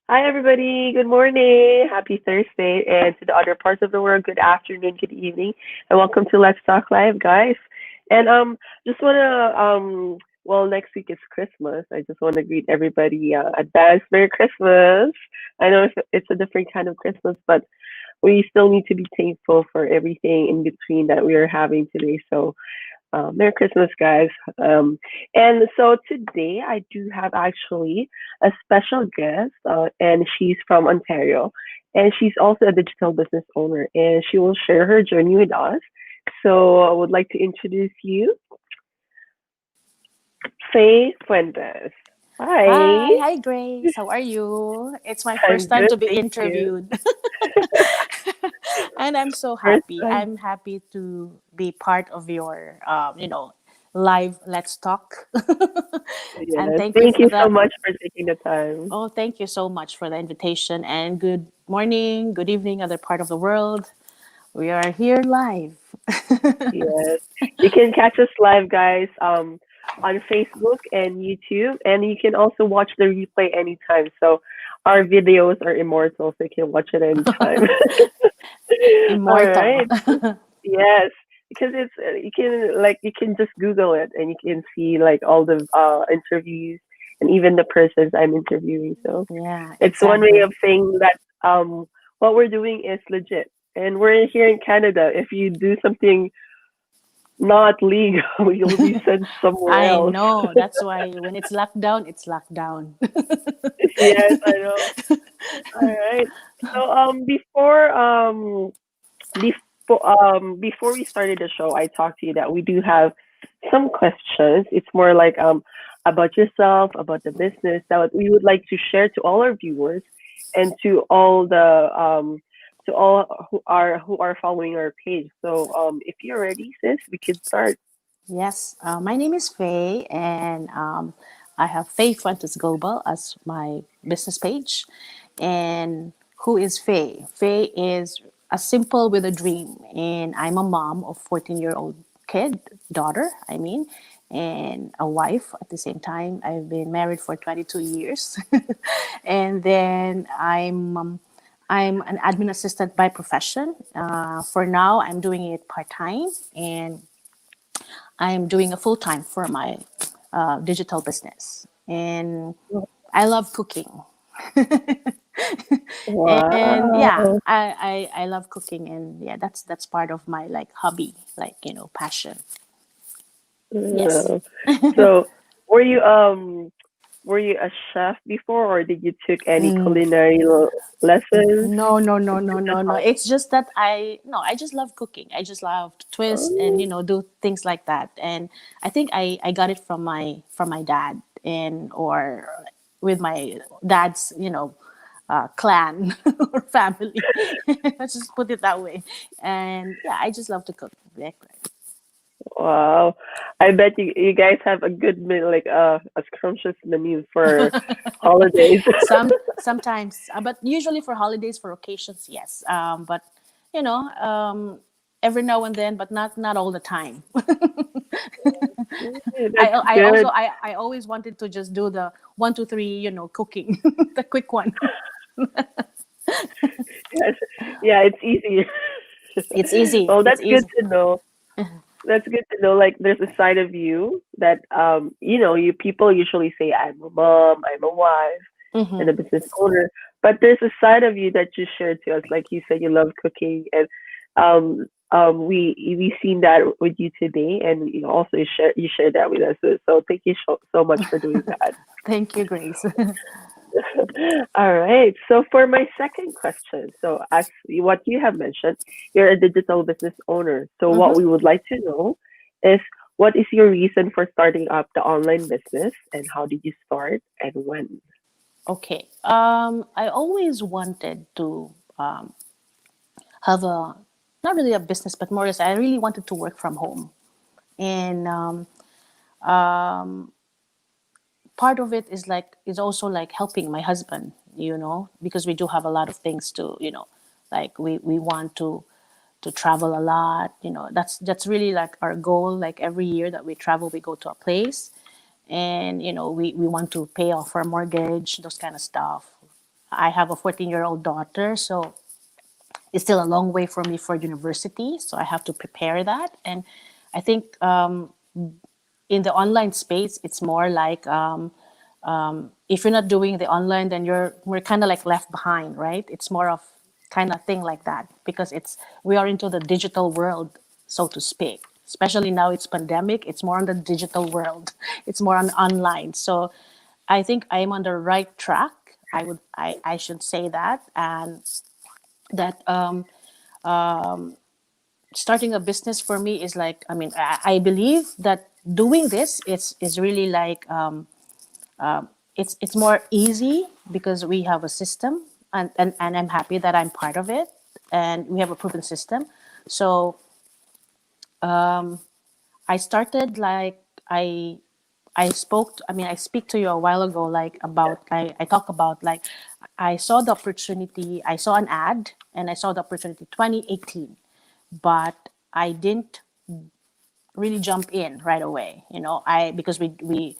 Hi, everybody. Good morning. Happy Thursday. And to the other parts of the world, good afternoon, good evening, and welcome to Let's Talk Live, guys. And just wanna well, next week is Christmas. I just want to greet everybody advance Merry Christmas. I know it's a different kind of Christmas, but we still need to be thankful for everything in between that we are having today. So Merry Christmas, guys. And so today I do have actually a special guest, and she's from Ontario, and she's also a digital business owner, and she will share her journey with us. So I would like to introduce you, Faye Fuentes. Hi, Hi, hi Grace. How are you? It's my I'm first time good, to be thank you. interviewed. And I'm so First happy. time. I'm happy to be part of your live Let's Talk. And Yes, thank you thank for you so the much for taking the time. oh, thank you so much for the invitation and good morning, good evening, other part of the world. We are here live. Yes. You can catch us live, guys, on Facebook and YouTube, and you can also watch the replay anytime. So our videos are immortal, so you can watch it anytime. All Immortal. right. Yes, because you can just Google it and you can see like all the interviews and even the persons I'm interviewing. So Yeah, it's one way exactly. of saying that what we're doing is legit. And we're here in Canada. If you do something not legal, you'll be sent somewhere I else. know. That's why when it's locked down, it's locked down. Yes, I know. All right. So before we started the show, I talked to you that we do have some questions. It's more like about yourself, about the business that we would like to share to all our viewers and to all who are following our page. So if you're ready, sis, we can start. Yes, my name is Faye, and I have Faye Fuentes Global as my business page. And who is Faye? Faye is a simple with a dream, and I'm a mom of 14-year-old kid, daughter, I mean, and a wife at the same time. I've been married for 22 years, and then I'm an admin assistant by profession. For now, I'm doing it part time, and I'm doing a full time for my digital business, and I love cooking. And yeah, Wow. I love cooking, and yeah, that's part of my like hobby, like passion. Yes. Uh, so were you um were you a chef before, or did you took any culinary lessons? No, no, no, It's no, just at no, no. home. It's just that I just love cooking. I just love to twist and Oh, do things like that. And I think I got it from my dad and or with my dad's clan or family. Let's just put it that way. And yeah, I just love to cook. Yeah, wow. I bet you guys have a good meal, like a scrumptious menu for holidays. sometimes, but usually for holidays, for occasions, yes. But you know, every now and then, but not all the time. That's good. I always wanted to just do the 1, 2, 3, cooking, the quick one. Yes. Yeah, it's easy. It's easy. Well, It's that's good easy. to know. That's good to know. Like, there's a side of you that you people usually say, "I'm a mom, I'm a wife, and Hmm. a business owner," but there's a side of you that you shared to us. Like you said, you love cooking, and we seen that with you today, and also you shared that with us. So thank you so much for doing that. Thank you, Grace. All right. So for my second question, so as what you have mentioned, you're a digital business owner. So what Hmm. we would like to know is what is your reason for starting up the online business and how did you start and when? Okay. I always wanted to have a not really a business, but more as I really wanted to work from home, and part of it is also like helping my husband, because we do have a lot of things to, like we want to travel a lot. That's really like our goal. Like every year that we travel, we go to a place, and we want to pay off our mortgage, those kind of stuff. I have a 14-year-old daughter, so it's still a long way for me for university. So I have to prepare that. And I think in the online space, it's more like if you're not doing the online, then we're kind of like left behind, right? It's more of kind of thing like that because we are into the digital world, so to speak. Especially now it's pandemic, it's more on the digital world. It's more on online. So I think I am on the right track. I should say that, and that starting a business for me is like, I mean, I believe that doing this is really like it's more easy because we have a system, and I'm happy that I'm part of it, and we have a proven system. So I started like I speak to you a while ago, like about I talk about like I saw the opportunity, I saw an ad, and I saw the opportunity 2018, but I didn't really jump in right away. I because we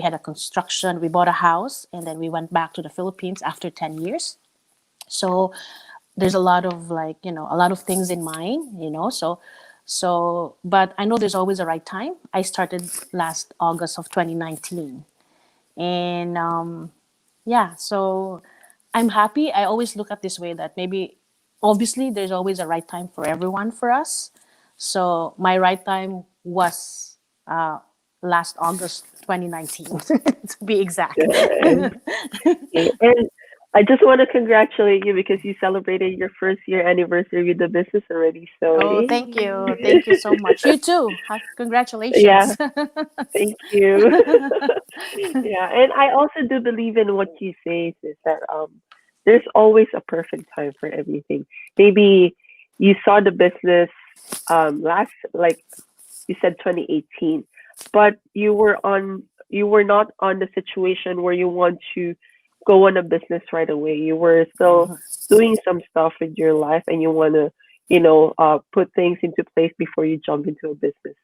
had a construction, we bought a house, and then we went back to the Philippines after 10 years. So there's a lot of like, a lot of things in mind, but I know there's always a right time. I started last August of 2019, and yeah, so I'm happy. I always look at this way that maybe obviously there's always a right time for everyone for us. So my right time was last August 2019 to be exact. Okay. And I just want to congratulate you because you celebrated your first year anniversary with the business already. So, Oh, eh? thank you. Thank you so much. You too. Yeah, Congratulations. thank you. Yeah, and I also do believe in what you say is that there's always a perfect time for everything. Maybe you saw the business last like you said 2018, but you were not on the situation where you want to go on a business right away. You were still doing some stuff with your life and you want to put things into place before you jump into a business.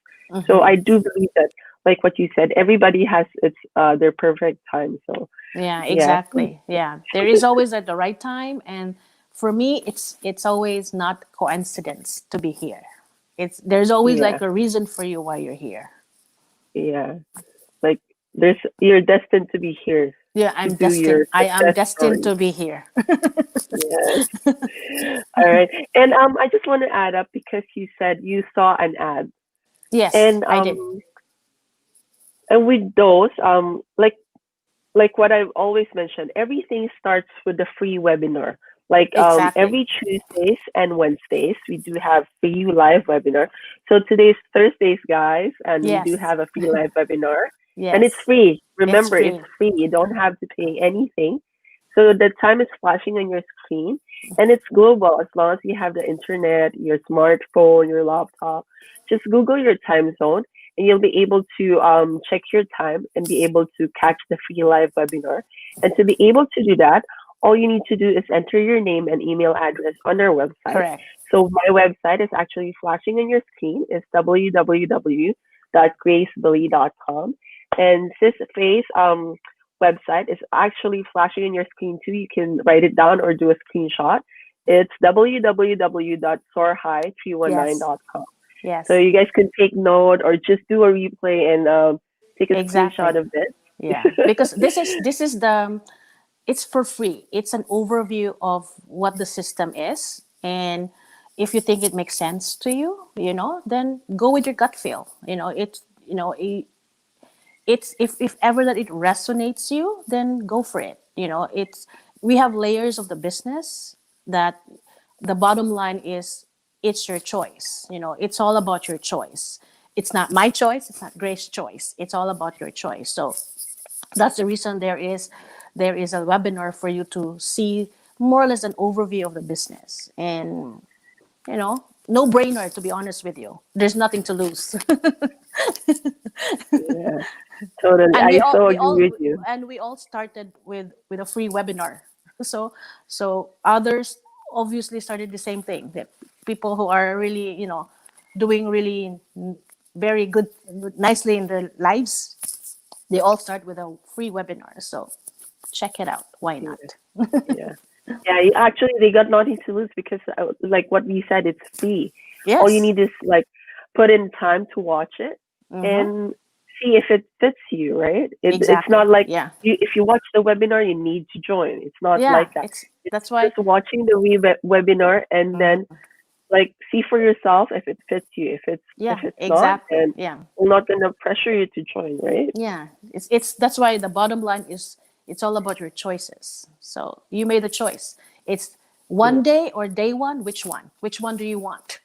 So I do believe that, like what you said, everybody has its their perfect time. So Yeah, yeah. exactly. Yeah. There is always at the right time, and for me it's always not coincidence to be here. There's always Yeah, like a reason for you why you're here. yeah, like there's you're destined to be here Yeah, to I'm do your destined. I am success destined story. to be here. Yes. All right. And I just want to add up because you said you saw an ad. Yes, And I did. with those like what I've always mentioned, everything starts with the free webinar. Like Exactly. every Tuesdays and Wednesdays, we do have free live webinar. So today's Thursdays, guys, and we do Yes. have a free live webinar, and it's Yes. free. It's Remember, it's free. free. You don't have to pay anything. So the time is flashing on your screen, and it's global as long as you have the internet, your smartphone, your laptop. Just Google your time zone and you'll be able to check your time and be able to catch the free live webinar. And to be able to do that, all you need to do is enter your name and email address on our website. Correct. So my website is actually flashing on your screen. It's www.gracebilly.com. And Sis Faye's website is actually flashing on your screen too. You can write it down or do a screenshot. It's Yes. www.soarhigh319.com. So Yes. you guys can take note or just do a replay and take a Exactly. screenshot of this. Yeah. Because this is the it's for free. It's an overview of what the system is, and if you think it makes sense to you, then go with your gut feel. It's if ever that it resonates you, then go for it. It's We have layers of the business that the bottom line is it's your choice. It's all about your choice. It's not my choice, it's not Grace's choice. It's all about your choice. So that's the reason there is a webinar for you to see more or less an overview of the business. And no brainer, to be honest with you. There's nothing to lose. Yeah, totally. and we I all so we agree all with you. and we all started with a free webinar. So others obviously started the same thing. That people who are really doing really very good nicely in their lives, they all start with a free webinar. So Check it out. Why Yeah. not? Yeah. Yeah. Actually, they got nothing to lose because, like what we said, it's free. All you Yes. need is like put in time to watch it Mm-hmm. and see if it fits you, right? It's Exactly. not like Yeah. if you watch the webinar, you need to join. It's not Yeah. like that. It's It's that's why. just watching the webinar and then Mhm. like see for yourself if it fits you. If Yeah. it's not, Exactly. then Yeah. we're not gonna pressure you to join, right? Yeah. It's that's why the bottom line is it's all about your choices. So you made the choice. It's Yeah, one day or day one. Which one? Which one do you want?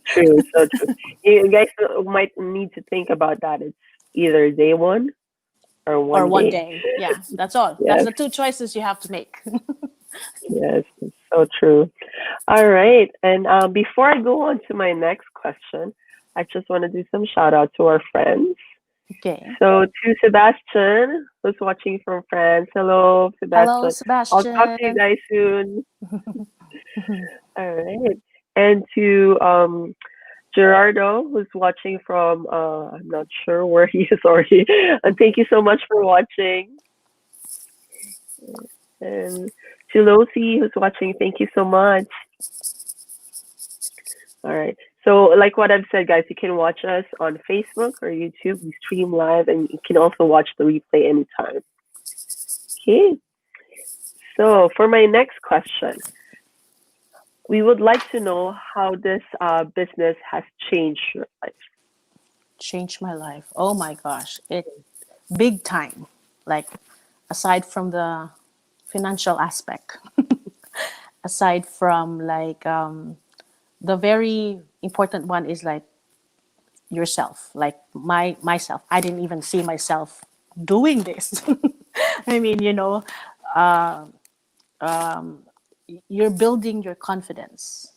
true, so true. You guys might need to think about that. It's either day one or Or one one day. day? Yeah. That's all. That's Yes, the two choices you have to make. yes, it's so true. All right, and before I go on to my next question, I just want to do some shout out to our friends. Okay. So to Sebastian, who's watching from France. Hello, Hello, Sebastian. I'll talk to you Sebastian. guys soon. All right. And to Gerardo, who's watching from I'm not sure where he is already. And thank you so much for watching. And to Losi, who's watching, thank you so much. All right. So, like what I've said, guys, you can watch us on Facebook or YouTube. We stream live, and you can also watch the replay anytime. Okay. So, for my next question, we would like to know how this business has changed your life. Changed my life. Oh my gosh. It big time. Like aside from the financial aspect, aside from like the very important one is like yourself, like myself. I didn't even see myself doing this. I mean, you're building your confidence.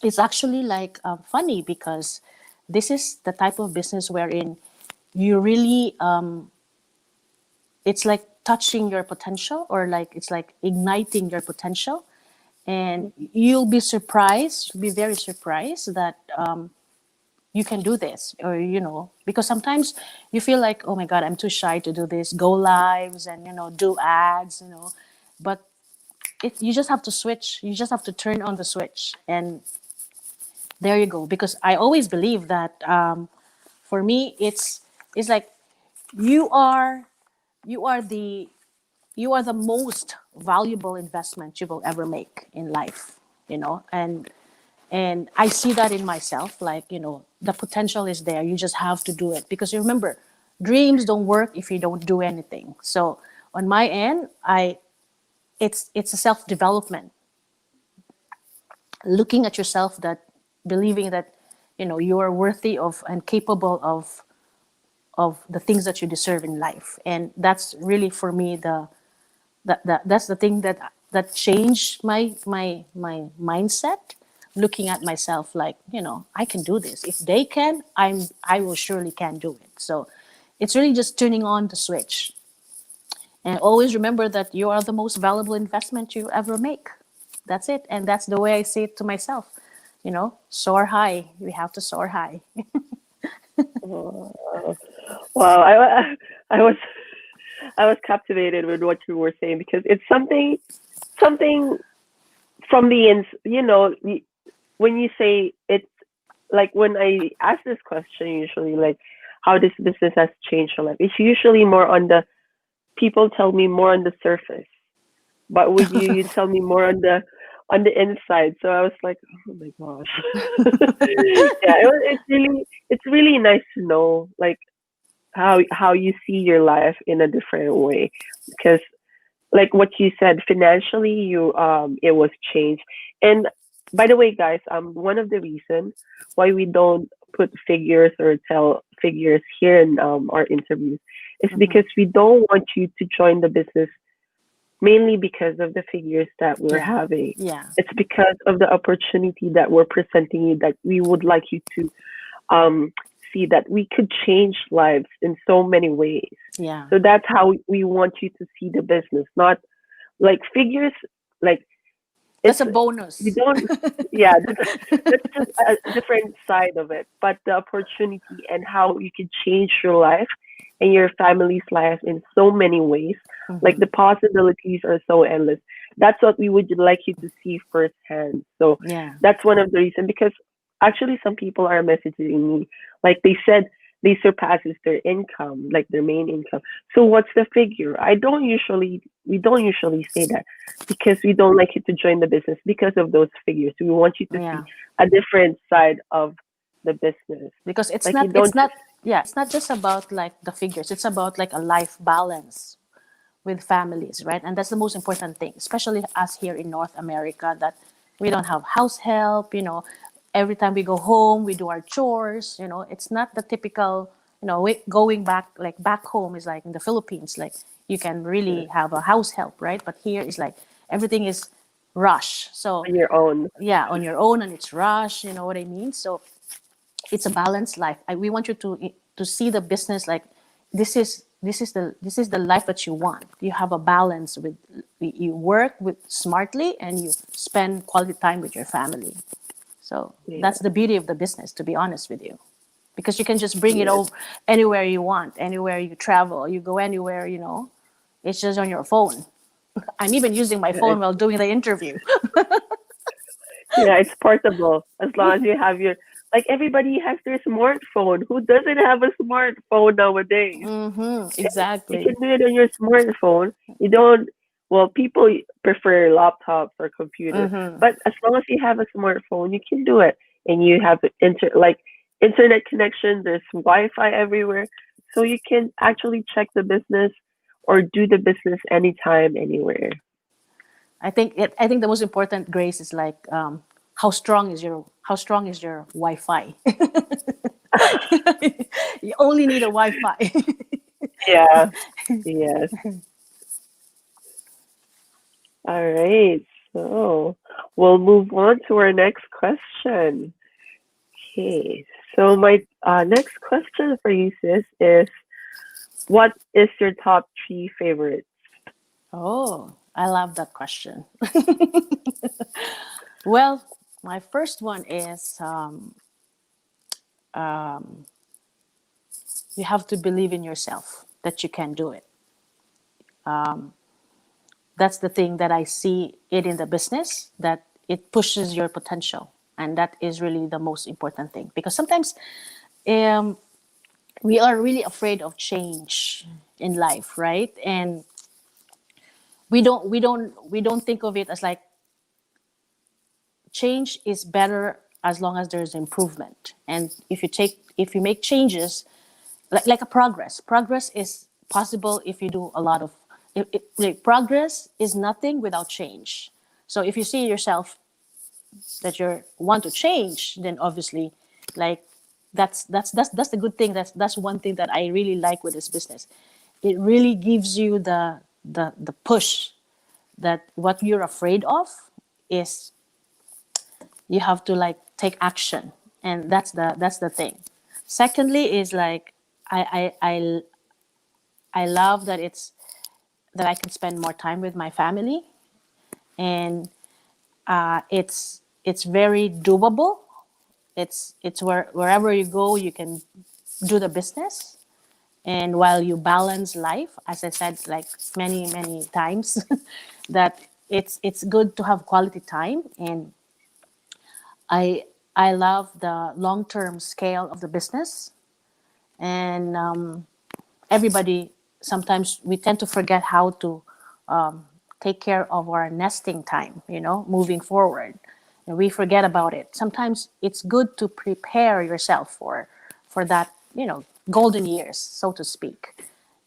It's actually like funny because this is the type of business wherein you really it's like touching your potential, or like it's like igniting your potential, and you'll be surprised, be very surprised that you can do this, or because sometimes you feel like, oh my god, I'm too shy to do this, go lives and do ads, but you just have to switch, you just have to turn on the switch, and there you go. Because I always believe that for me it's like you are you are the you are the most valuable investment you will ever make in life, and I see that in myself. Like, the potential is there, you just have to do it, because you remember, dreams don't work if you don't do anything. So on my end, it's a self development, looking at yourself, that believing that you are worthy of and capable of the things that you deserve in life. And that's really for me that's the thing that changed my mindset, looking at myself like, I can do this. If they can, I will surely can do it. So it's really just turning on the switch, and always remember that you are the most valuable investment you ever make. That's it, and that's the way I say it to myself. Soar high. We have to soar high. Oh, wow, I was captivated with what you were saying because it's something from the ins. When you say it's like when I ask this question, usually like how this business has changed your life. It's usually more on the people tell me more on the surface, but with you, you tell me more on the inside. So I was like, oh my gosh, yeah. It's really nice to know like how you see your life in a different way because like what you said financially you it was changed. And by the way guys, one of the reasons why we don't put figures or tell figures here in our interviews is Mhm. because we don't want you to join the business mainly because of the figures that we're Yeah, having. yeah, It's because of the opportunity that we're presenting you that we would like you to um, see that we could change lives in so many ways. yeah. So that's how we want you to see the business, not like figures. Like it's That's a we bonus. don't. Yeah, that's just a different side of it. But the opportunity and how you can change your life in your family's life in so many ways. Like Mm-hmm. the possibilities are so endless. That's what we would like you to see firsthand. So Yeah. that's one of the reasons, because actually some people are messaging me, like they said they surpasses their income, like their main income. So what's the figure? We don't usually say that, because we don't like you to join the business because of those figures. We want you to see Yeah. a different side of the business. Because it's Like you not it's don't not yeah, it's not just about like the figures. It's about like a life balance with families, right? And that's the most important thing, especially us here in North America, that we don't have house help. Every time we go home, we do our chores. It's not the typical, going back, like back home is like in the Philippines, like you can really just have a house help, right? But here is like everything is rush. So on your own. yeah, on your own, and it's rush. You know what I mean? So it's a balanced life. We want you to see the business like this is the life that you want. You have a balance with, you work with smartly, and you spend quality time with your family. So Yeah. that's the beauty of the business, to be honest with you, because you can just bring it Yes. over anywhere you want, anywhere you travel, you go anywhere. It's just on your phone. I'm even using my Yeah. phone while doing the interview. Yeah, it's portable as long as you have your, like everybody has their smartphone. Who doesn't have a smartphone nowadays? You can Exactly. do it on your smartphone. You don't, well, people prefer laptops or computer, but as long as you have a smartphone, you can do it. And you have internet connection, there's Wi-Fi everywhere. So you can actually check the business or do the business anytime, anywhere. I think the most important, Grace, is like, how strong is your Wi-Fi? You only need a Wi-Fi. Yeah, yes. All right. So we'll move on to our next question. Okay. So my next question for you, sis, is what is your top three favorites? Oh, I love that question. Well, my first one is, you have to believe in yourself that you can do it. That's the thing that I see it in the business, that it pushes your potential, and that is really the most important thing, because sometimes, um, we are really afraid of change in life, right? And we don't think of it as like, change is better as long as there's improvement. And if you make changes, like a progress is possible if you do a lot of, like, progress is nothing without change. So if you see yourself that you want to change, then obviously, like, that's the good thing. That's one thing that I really like with this business. It really gives you the push, that what you're afraid of is, you have to like take action. And that's the thing. Secondly is like, I love that I can spend more time with my family. And it's very doable. It's wherever you go, you can do the business. And while you balance life, as I said, like, many many times, that it's good to have quality time. And I I love the long term scale of the business. And everybody, sometimes we tend to forget how to take care of our nesting time, moving forward. And we forget about it. Sometimes it's good to prepare yourself for that, golden years, so to speak,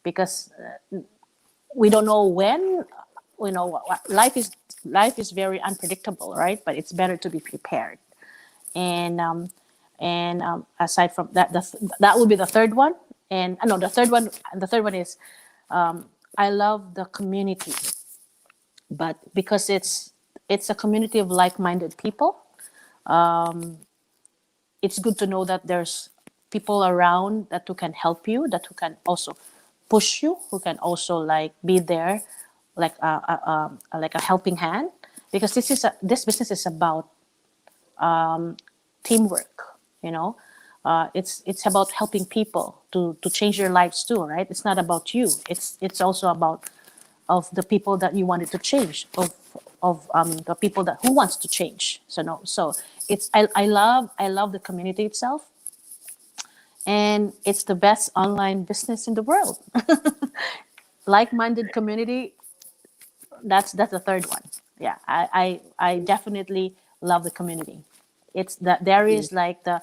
because we don't know when, life is very unpredictable, right? But it's better to be prepared. And aside from that, that would be the third one. And no, the third one is, I love the community, but because it's a community of like-minded people. It's good to know that there's people around that who can help you, that who can also push you, who can also like be there, like a helping hand. Because this business is about teamwork. You know, It's about helping people to change their lives too, right? It's not about you. It's also about of the people that you wanted to change, of the people that who wants to change. So no, so it's I love the community itself, and it's the best online business in the world. Like-minded community, that's the third one. Yeah, I definitely love the community. It's that there Yeah. is like the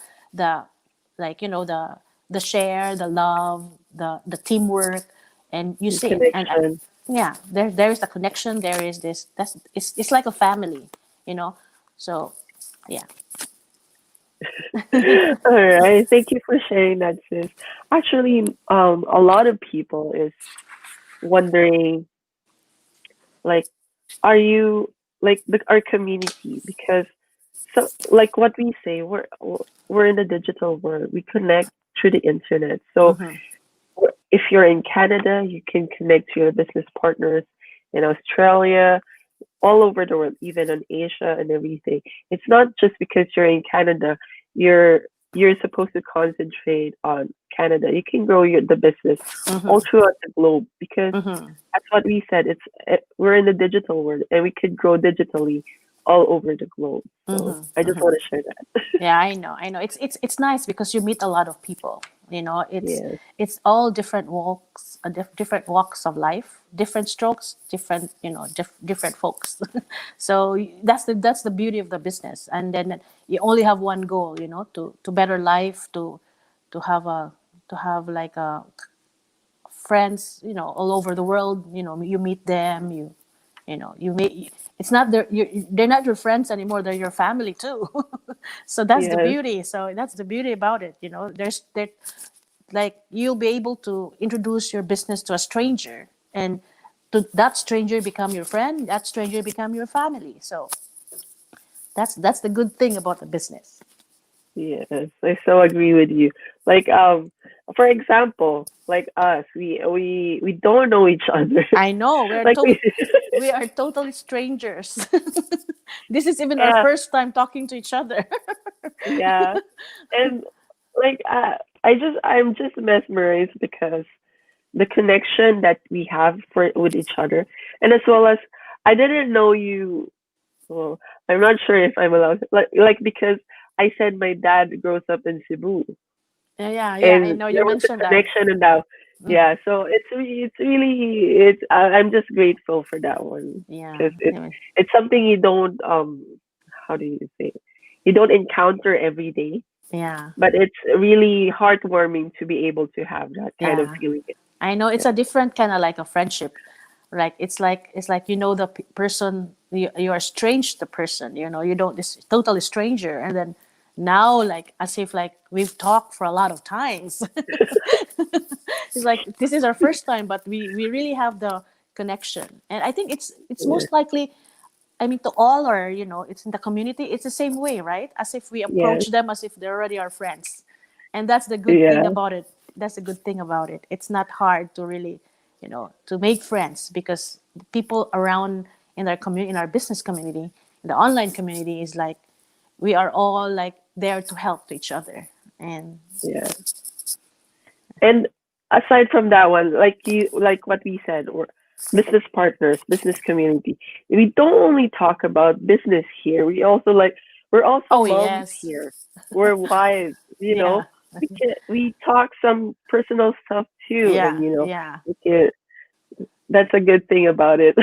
like the share, the love, the teamwork, and you The see it. And connection. yeah, there is the connection. There is this. That's it's like a family, you know. So yeah. All right. Thank you for sharing that, sis. Actually, a lot of people is wondering, like, are you like our community? Because so, like what we say, we're in the digital world. We connect through the internet. So Mm-hmm. if you're in Canada, you can connect to your business partners in Australia, all over the world, even in Asia and everything. It's not just because you're in Canada, you're you're supposed to concentrate on Canada. You can grow the business all Mm-hmm. throughout the globe because Mm-hmm. that's what we said. We're in the digital world and we could grow digitally all over the globe. So I Mm-hmm. just Mm-hmm. want to share that. Yeah, I know. It's nice because you meet a lot of people. Yes, It's all different walks, different walks of life, different strokes, different different folks. So that's the beauty of the business. And then you only have one goal, to better life, to have a to have like a friends, all over the world. You meet them, you meet. It's not they're not your friends anymore. They're your family too. So that's the yes, beauty. So that's the beauty about it. There's there like you'll be able to introduce your business to a stranger, and to that stranger become your friend. That stranger become your family. So that's the good thing about the business. yes. I so agree with you. Like, for example, like us, we don't know each other. I know Like we, we are totally strangers. This is even our yeah, first time talking to each other. yeah, and like I'm just mesmerized because the connection that we have for with each other, and as well as I didn't know you. Well, I'm not sure if I'm allowed, like because I said my dad grows up in Cebu, Yeah, yeah, yeah. I and know you there was mentioned a that. connection, and now, Mhm. yeah. So it's really I'm just grateful for that one Yeah, because it's yeah, it's something you don't how do you say it? You don't encounter every day, yeah, but it's really heartwarming to be able to have that kind of yeah. feeling. I know it's Yeah, a different kind of like a friendship. Like it's like the person you are strange to the person. You don't this totally stranger, and then now like as if like we've talked for a lot of times. It's like this is our first time, but we really have the connection, and I think it's yeah, most likely. I mean, to all our, it's in the community, it's the same way, right? As if we yeah, approach them as if they're already our friends. And that's the good thing yeah, about it. That's the good thing about it. It's not hard to really, to make friends, because the people around in our community, in our business community, in the online community is like, we are all like there to help each other. And yeah. And aside from that one, like what we said, we're business partners, business community. We don't only talk about business here. We're also oh, moms yes. here. We're wives. Yeah. We talk some personal stuff too, and Yeah. Yeah. we can, that's a good thing about it.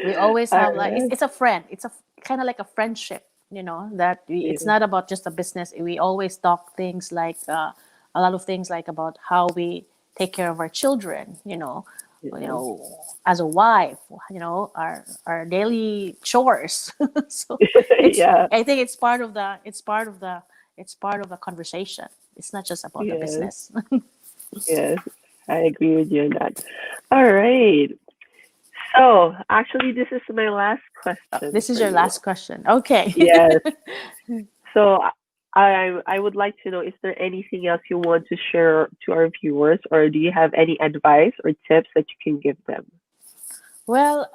We always All have like it's, right. it's a friend, it's a kind of like a friendship, it's Yeah. not about just a business. We always talk things like a lot of things like about how we take care of our children, you Yeah. know as a wife, our daily chores. So Yeah. I think it's part of the conversation. It's not just about the Yes. business. Yes. I agree with you on that. All right. So, actually, this is my last question This is for your you. last question, okay? Yes. So, I would like to know, is there anything else you want to share to our viewers, or do you have any advice or tips that you can give them? Well,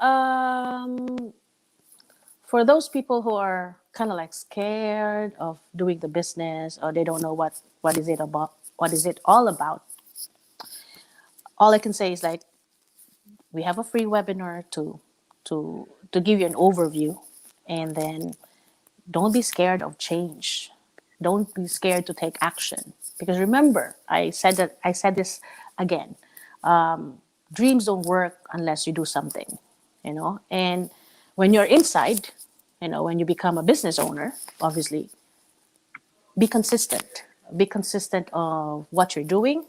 for those people who are kind of like scared of doing the business, or they don't know what is it about, what is it all about, all I can say is like we have a free webinar to give you an overview, and then don't be scared of change. Don't be scared to take action, because remember, I said this again. Dreams don't work unless you do something, you know. And when you're inside, you know, when you become a business owner, obviously, be consistent. Be consistent of what you're doing,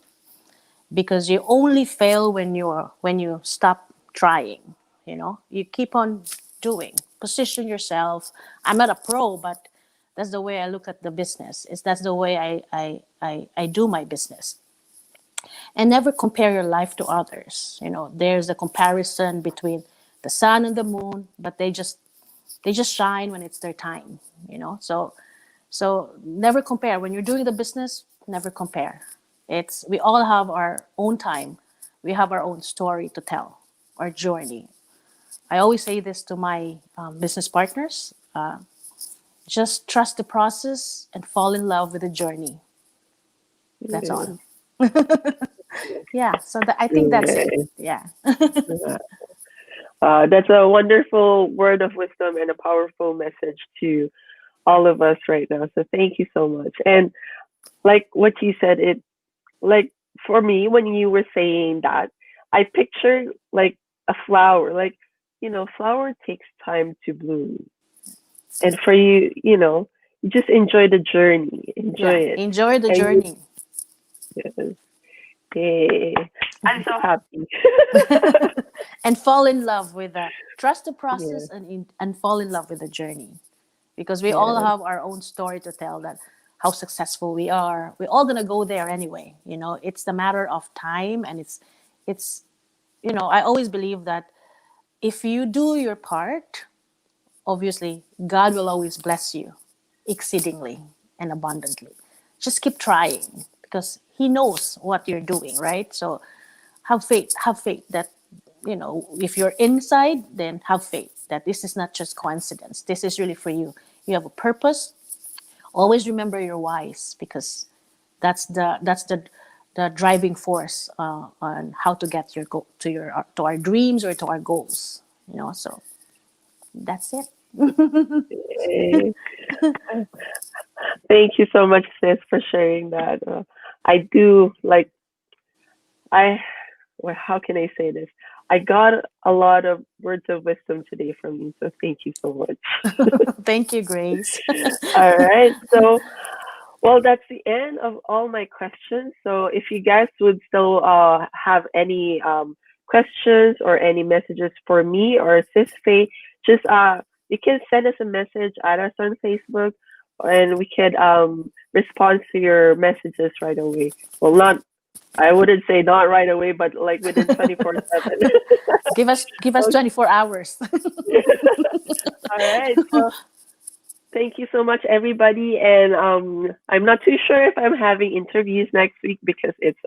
because you only fail when you stop trying. You know, you keep on doing. Position yourself. I'm not a pro, but that's the way I look at the business. Is that's the way I do my business. And never compare your life to others. You know, there's a comparison between the sun and the moon, but they just shine when it's their time. You know, so never compare when you're doing the business. Never compare. It's we all have our own time. We have our own story to tell, our journey. I always say this to my business partners: just trust the process and fall in love with the journey. That's Yeah. all. Yeah. So I think that's it. Yeah. Yeah. That's a wonderful word of wisdom and a powerful message to all of us right now. So thank you so much. And like what you said, it like for me when you were saying that, I pictured like a flower, like flower takes time to bloom, and for you, you just enjoy the journey, enjoy Yeah. it, Enjoy the and you, journey. yes, yay. I'm so happy. And fall in love with the trust the Yeah, process and fall in love with the journey, because we all yeah, have our own story to tell, that how successful we are. We're all gonna go there anyway. You know, it's the matter of time, and it's you know, I always believe that if you do your part, obviously God will always bless you exceedingly and abundantly. Just keep trying, because He knows what you're doing, right? So have faith that, you know, if you're inside, then have faith that this is not just coincidence. This is really for you. You have a purpose. Always remember your whys, because that's the driving force on how to get your to our dreams or to our goals. You know, so that's it. yay. Thank you so much, sis, for sharing that. I do like I. Well, how can I say this? I got a lot of words of wisdom today from you, so thank you so much. Thank you, Grace. All right, so well, that's the end of all my questions. So if you guys would still have any questions or any messages for me or Sis Faye, just you can send us a message, add us on Facebook, and we can respond to your messages right away. Well, not I wouldn't say not right away, but like within 24/7. Give us Okay. 24 hours. All right. So thank you so much, everybody. And I'm not too sure if I'm having interviews next week because it's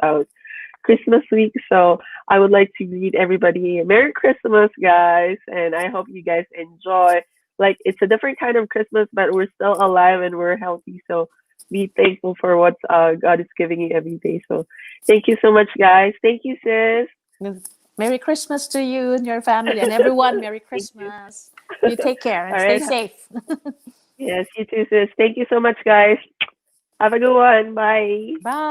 Christmas week. So I would like to greet everybody Merry Christmas, guys. And I hope you guys enjoy. Like, it's a different kind of Christmas, but we're still alive and we're healthy. So be thankful for what God is giving you every day. So thank you so much, guys. Thank you, sis. Merry Christmas to you and your family and everyone. Merry Thank you. Christmas. You take care and All stay right. safe. Yes, you too, sis. Thank you so much, guys. Have a good one. Bye. Bye.